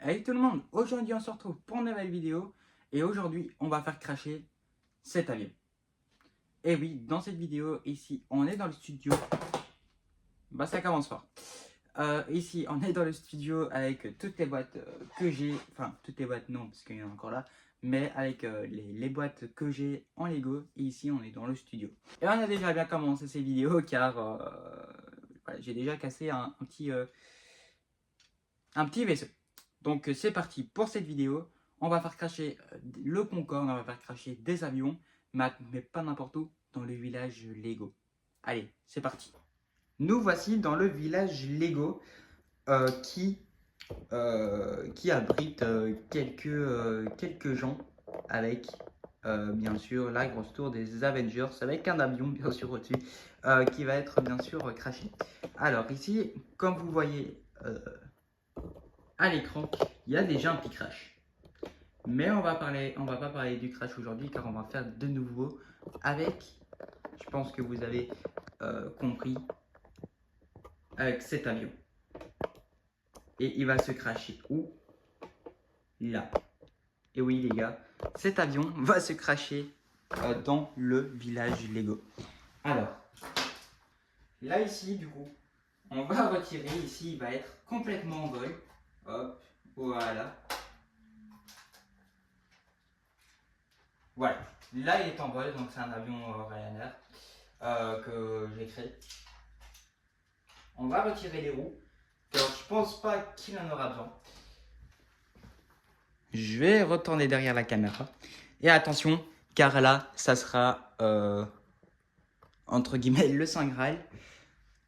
Hey tout le monde, aujourd'hui on se retrouve pour une nouvelle vidéo et aujourd'hui on va faire cracher cet avion. Et oui, dans cette vidéo, ici on est dans le studio, bah ça commence fort. Ici on est dans le studio avec toutes les boîtes que j'ai, enfin toutes les boîtes non parce qu'il y en a encore là, mais avec les boîtes que j'ai en Lego et ici on est dans le studio. Et on a déjà bien commencé ces vidéos car voilà, j'ai déjà cassé un petit vaisseau. Donc c'est parti pour cette vidéo. On va faire cracher le Concorde, on va faire cracher des avions, mais pas n'importe où, dans le village Lego. Allez, c'est parti. Nous voici dans le village Lego qui abrite quelques gens avec bien sûr la grosse tour des Avengers avec un avion bien sûr au-dessus qui va être bien sûr craché. Alors ici, comme vous voyez à l'écran, il y a déjà un petit crash. Mais on va pas parler du crash aujourd'hui car on va faire de nouveau avec, je pense que vous avez compris, avec cet avion. Et il va se crasher où? Là. Et oui les gars, cet avion va se crasher dans le village Lego. Alors, là ici du coup, on va retirer, ici il va être complètement en vol. Hop, voilà. Voilà, là il est en vol, donc c'est un avion Ryanair que j'ai créé. On va retirer les roues, car je pense pas qu'il en aura besoin. Je vais retourner derrière la caméra. Et attention, car là, ça sera entre guillemets le Saint Graal.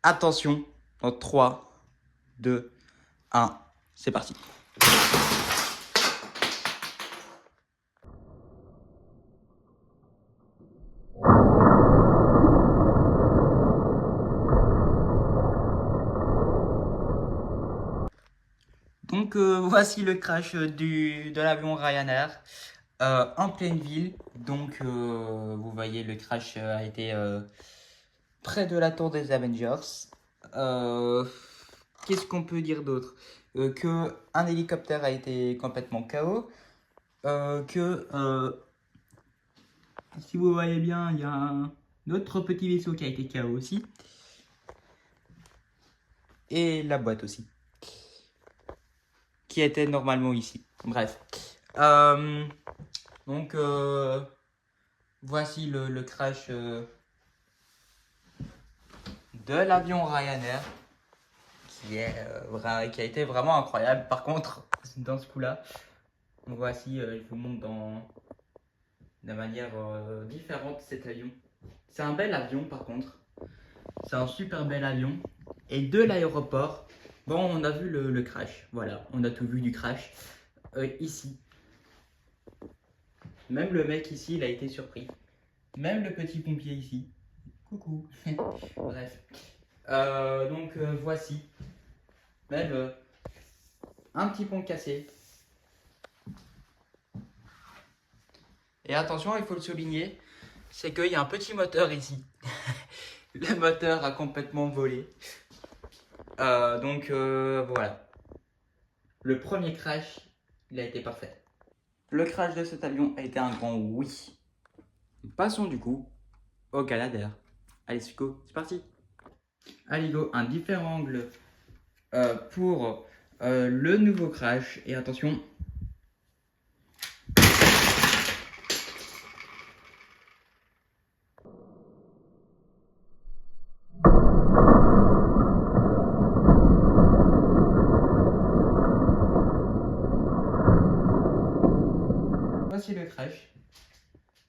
Attention, dans 3, 2, 1, c'est parti. Donc voici le crash de l'avion Ryanair en pleine ville. Donc vous voyez le crash a été près de la tour des Avengers. Qu'est-ce qu'on peut dire d'autre? Que un hélicoptère a été complètement KO. Que si vous voyez bien, il y a un autre petit vaisseau qui a été KO aussi. Et la boîte aussi. Qui était normalement ici. Bref. Donc, voici le crash de l'avion Ryanair. Qui a été vraiment incroyable. Par contre, dans ce coup-là, voici, je vous montre de manière différente cet avion. C'est un bel avion par contre. C'est un super bel avion. Et de l'aéroport, bon, on a vu le crash. Voilà, on a tout vu du crash. Ici. Même le mec ici, il a été surpris. Même le petit pompier ici. Coucou. Bref. Donc voici. Même un petit pont cassé. Et attention, il faut le souligner, c'est qu'il y a un petit moteur ici. Le moteur a complètement volé. Donc voilà. Le premier crash, il a été parfait. Le crash de cet avion a été un grand oui. Passons du coup au Canadair. Allez Suko, c'est parti. Allez go, un différent angle pour le nouveau crash. Et attention. Voici le crash.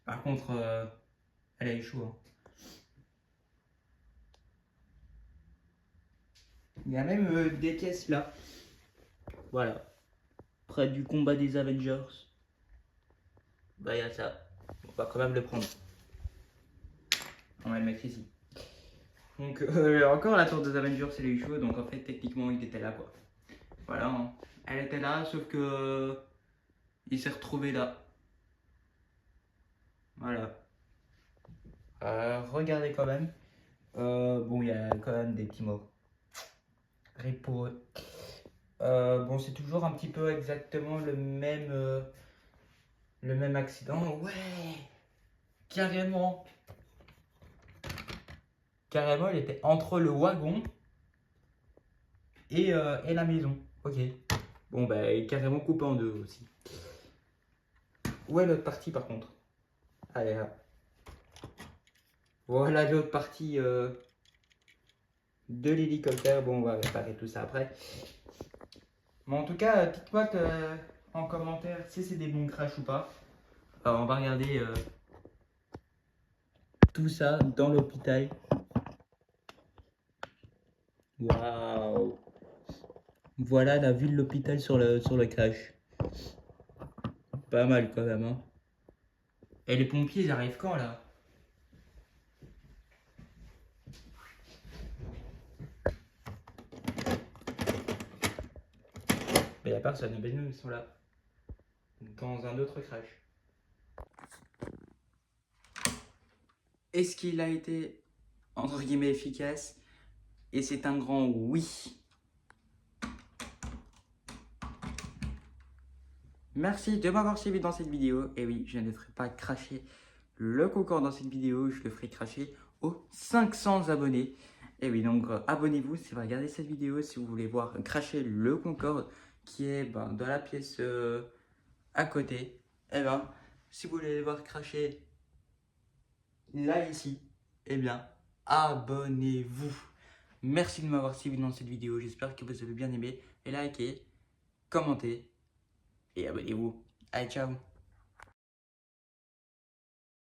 Par contre, elle a échoué. Hein. Il y a même des caisses là. Voilà. Près du combat des Avengers. Bah, il y a ça. On va quand même le prendre. On va le mettre ici. Donc, encore la tour des Avengers, c'est les cheveux. Donc, en fait, techniquement, il était là, quoi. Voilà. Hein. Elle était là, sauf que. Il s'est retrouvé là. Voilà. Regardez quand même. Bon, il y a quand même des petits morts. Rip pour eux. Bon, c'est toujours un petit peu exactement le même accident. Ouais, carrément. Carrément, il était entre le wagon et la maison. Ok. Bon, bah, il est carrément coupé en deux aussi. Où est l'autre partie par contre? Allez, là. Voilà l'autre partie de l'hélicoptère. Bon, on va réparer tout ça après. Mais en tout cas, dites-moi en commentaire si c'est des bons crashs ou pas. On va regarder tout ça dans l'hôpital. Waouh! Voilà la vue de l'hôpital sur le crash. Pas mal quand même, hein. Et les pompiers, ils arrivent quand là? Mais y a personne, ben nous, ils sont là. Dans un autre crash. Est-ce qu'il a été, entre guillemets, efficace? Et c'est un grand oui. Merci de m'avoir suivi dans cette vidéo. Et oui, je ne ferai pas cracher le Concorde dans cette vidéo. Je le ferai cracher aux 500 abonnés. Et oui, donc abonnez-vous si vous regardez cette vidéo. Si vous voulez voir cracher le Concorde qui est dans la pièce à côté. Et si vous voulez le voir cracher là, ici, eh bien, abonnez-vous. Merci de m'avoir suivi dans cette vidéo. J'espère que vous avez bien aimé. Et likez, commentez et abonnez-vous. Allez, ciao!